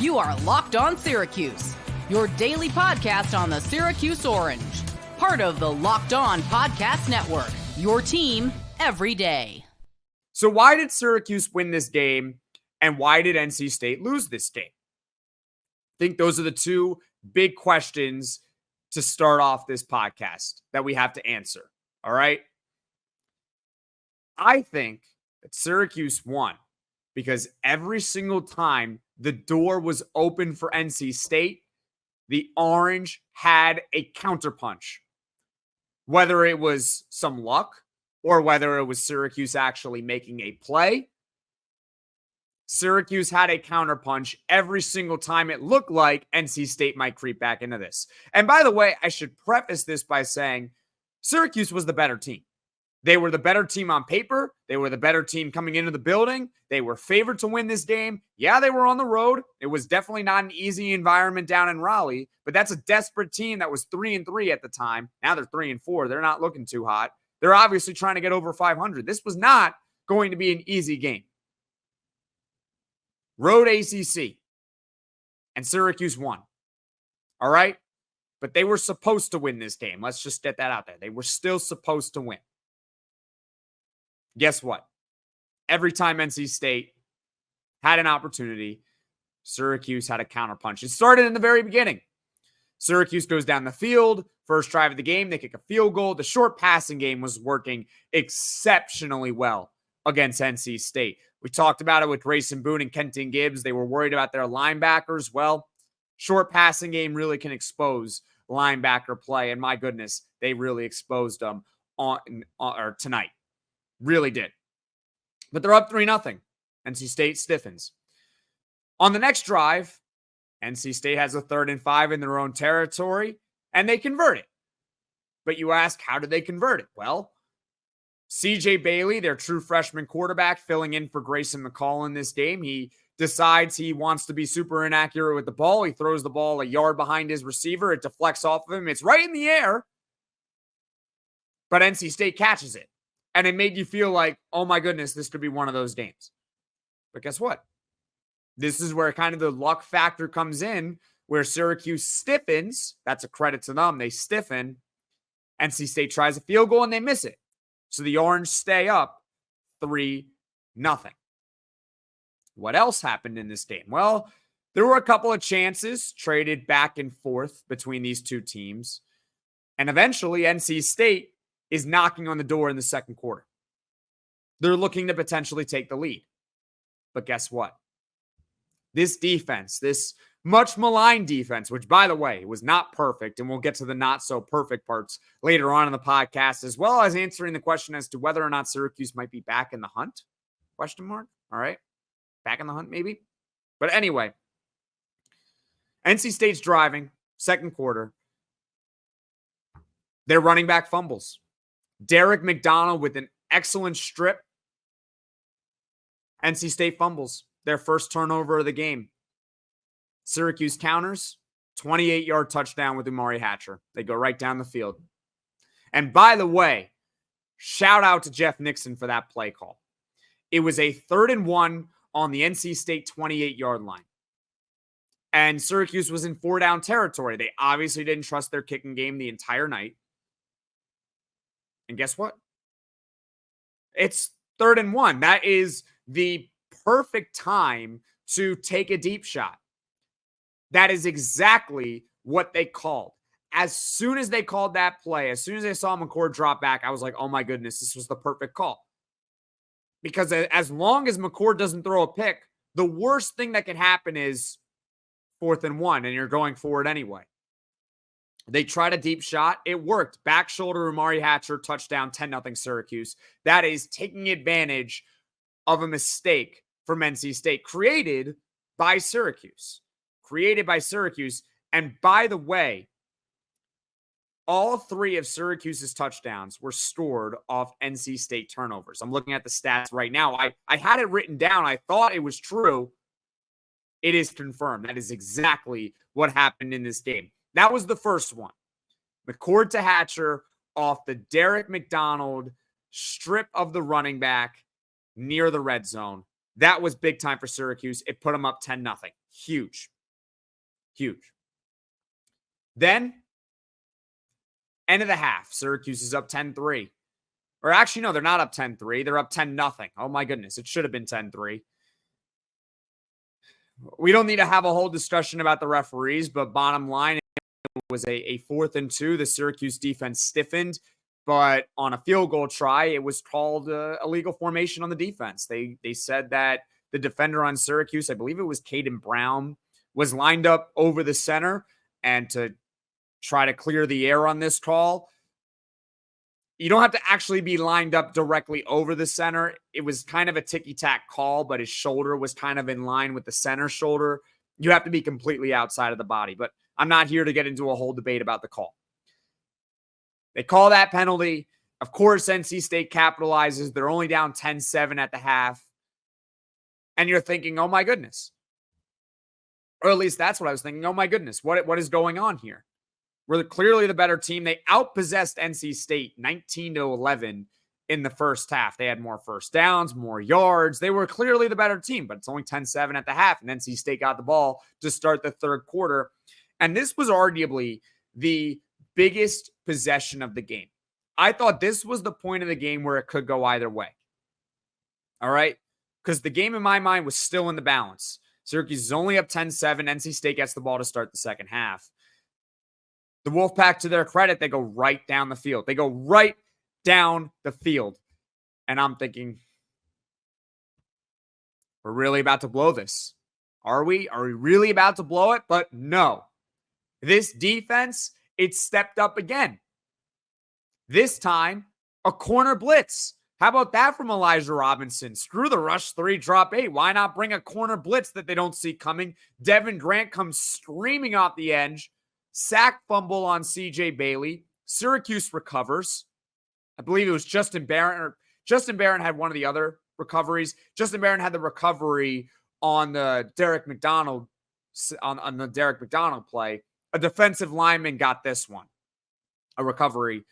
You are Locked On Syracuse, your daily podcast on the Syracuse Orange. Part of the Locked On Podcast Network, your team every day. So why did Syracuse win this game, and why did NC State lose this game? I think those are the two big questions to start off this podcast that we have to answer, all right? I think that Syracuse won because every single time the door was open for NC State, the Orange had a counterpunch. Whether it was some luck or whether it was Syracuse actually making a play, Syracuse had a counterpunch every single time it looked like NC State might creep back into this. And by the way, I should preface this by saying Syracuse was the better team. They were the better team on paper. They were the better team coming into the building. They were favored to win this game. Yeah, they were on the road. It was definitely not an easy environment down in Raleigh, but that's a desperate team that was 3-3 at the time. Now they're 3-4. They're not looking too hot. They're obviously trying to get over 500. This was not going to be an easy game. Road ACC, and Syracuse won. All right? But they were supposed to win this game. Let's just get that out there. They were still supposed to win. Guess what? Every time NC State had an opportunity, Syracuse had a counterpunch. It started in the very beginning. Syracuse goes down the field. First drive of the game, they kick a field goal. The short passing game was working exceptionally well against NC State. We talked about it with Grayson Boone and Kenton Gibbs. They were worried about their linebackers. Well, short passing game really can expose linebacker play. And my goodness, they really exposed them tonight. Really did. But they're up 3-0. NC State stiffens. On the next drive, NC State has a 3rd and 5 in their own territory, and they convert it. But you ask, how did they convert it? Well, CJ Bailey, their true freshman quarterback, filling in for Grayson McCall in this game. He decides he wants to be super inaccurate with the ball. He throws the ball a yard behind his receiver. It deflects off of him. It's right in the air. But NC State catches it. And it made you feel like, oh my goodness, this could be one of those games. But guess what? This is where kind of the luck factor comes in, where Syracuse stiffens. That's a credit to them. They stiffen. NC State tries a field goal and they miss it. So the Orange stay up 3-0. What else happened in this game? Well, there were a couple of chances traded back and forth between these two teams. And eventually NC State is knocking on the door in the second quarter. They're looking to potentially take the lead. But guess what? This defense, this much maligned defense, which, by the way, was not perfect, and we'll get to the not so perfect parts later on in the podcast, as well as answering the question as to whether or not Syracuse might be back in the hunt? Question mark. All right. Back in the hunt, maybe. But anyway, NC State's driving, second quarter. Their running back fumbles. Derek McDonald with an excellent strip. NC State fumbles. Their first turnover of the game. Syracuse counters. 28-yard touchdown with Umari Hatcher. They go right down the field. And by the way, shout out to Jeff Nixon for that play call. It was a 3rd and 1 on the NC State 28-yard line. And Syracuse was in 4-down territory. They obviously didn't trust their kicking game the entire night. And guess what? It's 3rd and 1. That is the perfect time to take a deep shot. That is exactly what they called. As soon as they called that play, as soon as I saw McCord drop back, I was like, oh my goodness, this was the perfect call. Because as long as McCord doesn't throw a pick, the worst thing that can happen is 4th and 1, and you're going forward anyway. They tried a deep shot. It worked. Back shoulder, Umari Hatcher, touchdown, 10-0 Syracuse. That is taking advantage of a mistake from NC State created by Syracuse. And by the way, all 3 of Syracuse's touchdowns were scored off NC State turnovers. I'm looking at the stats right now. I had it written down. I thought it was true. It is confirmed. That is exactly what happened in this game. That was the first one. McCord to Hatcher off the Derek McDonald strip of the running back near the red zone. That was big time for Syracuse. It put them up 10-0. Huge. Huge. Then, end of the half, Syracuse is up 10-3. Or actually, no, they're not up 10-3. They're up 10-0. Oh my goodness, it should have been 10-3. We don't need to have a whole discussion about the referees, but bottom line, it was a 4th and 2. The Syracuse defense stiffened, but on a field goal try, it was called illegal formation on the defense. They said that the defender on Syracuse, I believe it was Kendrick Brown, was lined up over the center, and to try to clear the air on this call, you don't have to actually be lined up directly over the center. It was kind of a ticky-tack call, but his shoulder was kind of in line with the center shoulder. You have to be completely outside of the body, but I'm not here to get into a whole debate about the call. They call that penalty. Of course, NC State capitalizes. They're only down 10-7 at the half. And you're thinking, oh my goodness. Or at least that's what I was thinking. Oh my goodness, what is going on here? We're clearly the better team. They outpossessed NC State 19-11 in the first half. They had more first downs, more yards. They were clearly the better team, but it's only 10-7 at the half, and NC State got the ball to start the third quarter. And this was arguably the biggest possession of the game. I thought this was the point of the game where it could go either way. All right? Because the game in my mind was still in the balance. Syracuse is only up 10-7. NC State gets the ball to start the second half. The Wolfpack, to their credit, they go right down the field. They go right down the field. And I'm thinking, we're really about to blow this. Are we? Are we really about to blow it? But no. This defense, it stepped up again. This time, a corner blitz. How about that from Elijah Robinson? Screw the rush 3, drop 8. Why not bring a corner blitz that they don't see coming? Devin Grant comes streaming off the edge. Sack fumble on CJ Bailey. Syracuse recovers. I believe it was Justin Barron. Justin Barron had one of the other recoveries. Justin Barron had the recovery on the Derek McDonald on the Derek McDonald play. A defensive lineman got this one. A recovery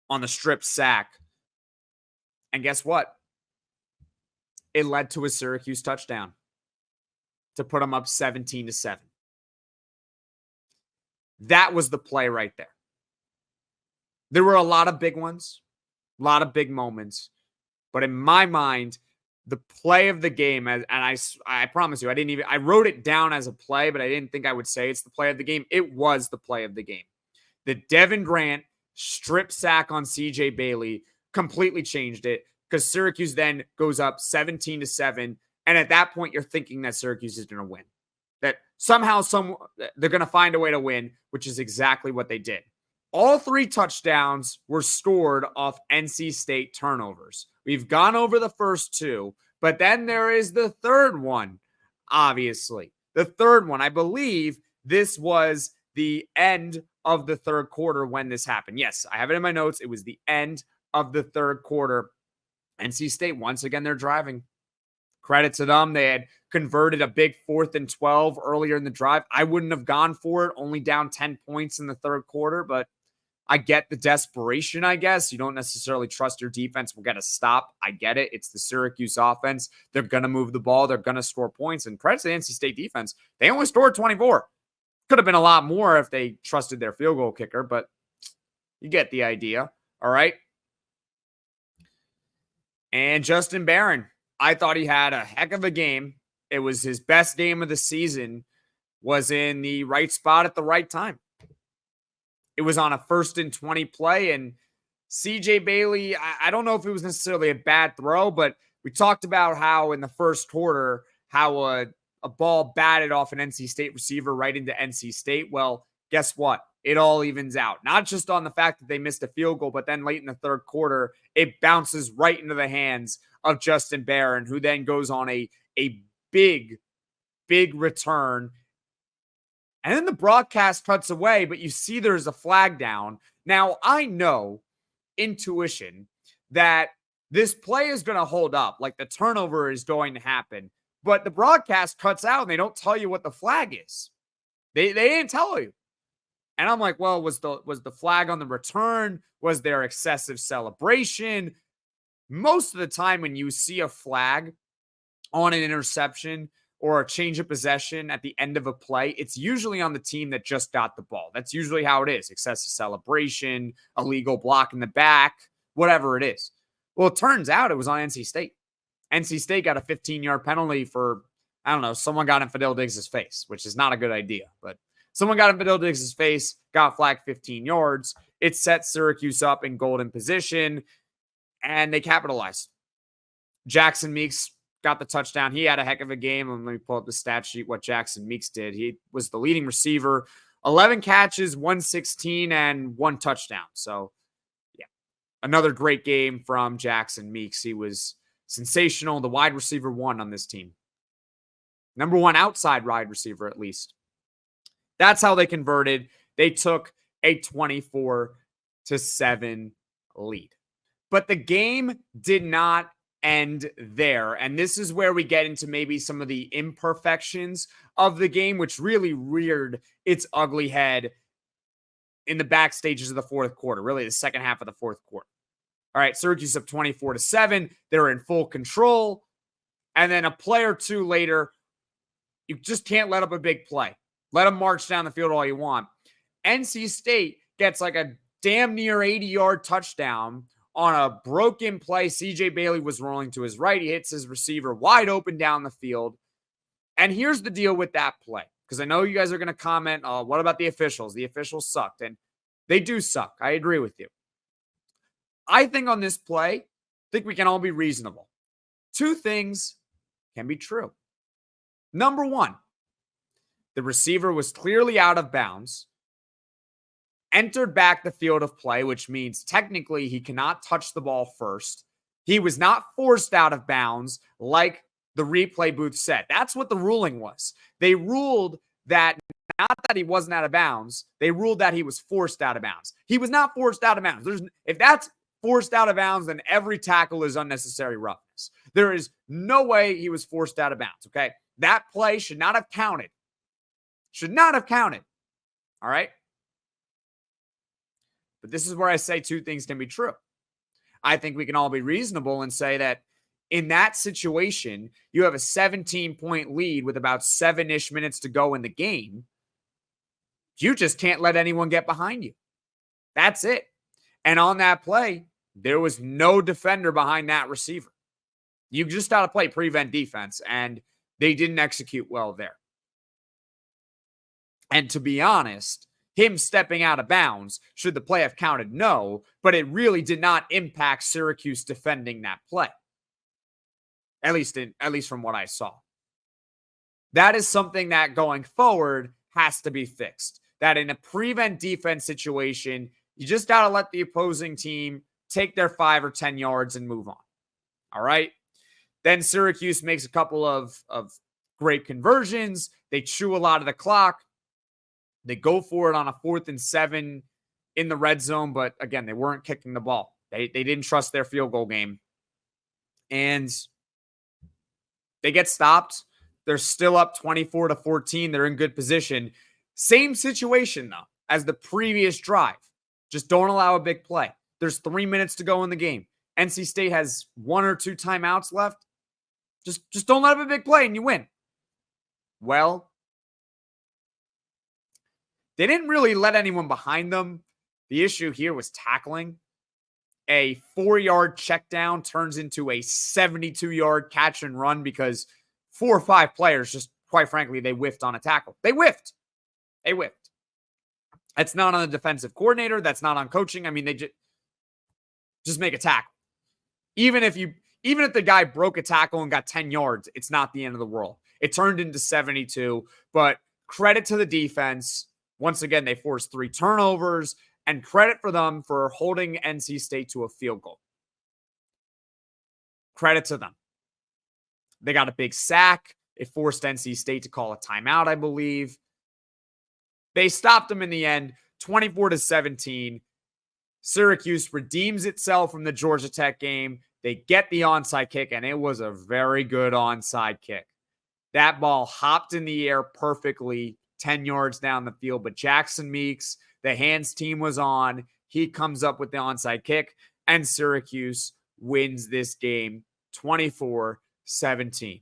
on the strip sack. And guess what? It led to a Syracuse touchdown to put them up 17-7. That was the play right there. There were a lot of big ones, a lot of big moments. But in my mind, the play of the game, and I promise you, I wrote it down as a play, but I didn't think I would say it's the play of the game. It was the play of the game. The Devin Grant strip sack on CJ Bailey completely changed it, because Syracuse then goes up 17-7. And at that point, you're thinking that Syracuse is going to win. That somehow they're going to find a way to win, which is exactly what they did. All 3 touchdowns were scored off NC State turnovers. We've gone over the first 2, but then there is the third one, obviously. The third one, I believe this was the end of the third quarter when this happened. Yes, I have it in my notes. It was the end of the third quarter. NC State, once again, they're driving. Credit to them. They had converted a big 4th and 12 earlier in the drive. I wouldn't have gone for it, only down 10 points in the third quarter, but I get the desperation, I guess. You don't necessarily trust your defense will get a stop. I get it. It's the Syracuse offense. They're going to move the ball. They're going to score points. And credit to the NC State defense, they only scored 24. Could have been a lot more if they trusted their field goal kicker, but you get the idea. All right. And Justin Barron, I thought he had a heck of a game. It was his best game of the season, was in the right spot at the right time. It was on a 1st and 20 play, and CJ Bailey, I don't know if it was necessarily a bad throw, but we talked about how in the first quarter, how a ball batted off an NC State receiver right into NC State. Well, guess what? It all evens out. Not just on the fact that they missed a field goal, but then late in the third quarter, it bounces right into the hands of Justin Barron, who then goes on a big return. And then the broadcast cuts away, but you see there's a flag down. Now, I know intuition that this play is going to hold up, like the turnover is going to happen, but the broadcast cuts out and they don't tell you what the flag is. They didn't tell you. And I'm like, well, was the flag on the return? Was there excessive celebration? Most of the time when you see a flag on an interception or a change of possession at the end of a play, it's usually on the team that just got the ball. That's usually how it is. Excessive celebration, illegal block in the back, whatever it is. Well, it turns out it was on NC State. NC State got a 15-yard penalty for, I don't know, someone got in Fidel Diggs' face, which is not a good idea. But someone got in Fidel Diggs' face, got flagged 15 yards. It set Syracuse up in golden position, and they capitalized. Jackson Meeks got the touchdown. He had a heck of a game. Let me pull up the stat sheet, what Jackson Meeks did. He was the leading receiver, 11 catches, 116, and 1 touchdown. So, yeah, another great game from Jackson Meeks. He was sensational, the wide receiver 1 on this team. Number 1 outside wide receiver, at least. That's how they converted. They took a 24-7 lead. But the game did not end there. And this is where we get into maybe some of the imperfections of the game, which really reared its ugly head in the back stages of the fourth quarter, really the second half of the fourth quarter. All right, Syracuse up 24-7. They're in full control. And then a play or two later, you just can't let up a big play. Let them march down the field all you want. NC State gets like a damn near 80-yard touchdown on a broken play. CJ Bailey was rolling to his right. He hits his receiver wide open down the field. And here's the deal with that play, because I know you guys are going to comment, what about the officials? The officials sucked. And they do suck. I agree with you. I think on this play, I think we can all be reasonable. 2 things can be true. Number 1, the receiver was clearly out of bounds, entered back the field of play, which means technically he cannot touch the ball first. He was not forced out of bounds like the replay booth said. That's what the ruling was. They ruled that not that he wasn't out of bounds, they ruled that he was forced out of bounds. He was not forced out of bounds. If that's forced out of bounds, then every tackle is unnecessary roughness. There is no way he was forced out of bounds, okay? That play should not have counted. Should not have counted. All right? But this is where I say 2 things can be true. I think we can all be reasonable and say that in that situation, you have a 17-point lead with about 7-ish minutes to go in the game. You just can't let anyone get behind you. That's it. And on that play, there was no defender behind that receiver. You just got to play prevent defense, and they didn't execute well there. And to be honest, him stepping out of bounds, should the play have counted? No, but it really did not impact Syracuse defending that play. At least from what I saw. That is something that going forward has to be fixed. That in a prevent defense situation, you just got to let the opposing team take their 5 or 10 yards and move on. All right? Then Syracuse makes a couple of great conversions. They chew a lot of the clock. They go for it on a 4th and 7 in the red zone, but again, they weren't kicking the ball. They didn't trust their field goal game. And they get stopped. They're still up 24-14. They're in good position. Same situation, though, as the previous drive. Just don't allow a big play. There's 3 minutes to go in the game. NC State has 1 or 2 timeouts left. Just don't let up a big play and you win. Well, they didn't really let anyone behind them. The issue here was tackling. A 4-yard check down turns into a 72-yard catch and run because 4 or 5 players just, quite frankly, they whiffed on a tackle. They whiffed. That's not on the defensive coordinator. That's not on coaching. I mean, they just make a tackle. Even if the guy broke a tackle and got 10 yards, it's not the end of the world. It turned into 72, but credit to the defense. Once again, they forced 3 turnovers, and credit for them for holding NC State to a field goal. Credit to them. They got a big sack. It forced NC State to call a timeout, I believe. They stopped them in the end, 24-17. Syracuse redeems itself from the Georgia Tech game. They get the onside kick, and it was a very good onside kick. That ball hopped in the air perfectly, 10 yards down the field, but Jackson Meeks, the hands team was on. He comes up with the onside kick, and Syracuse wins this game 24-17.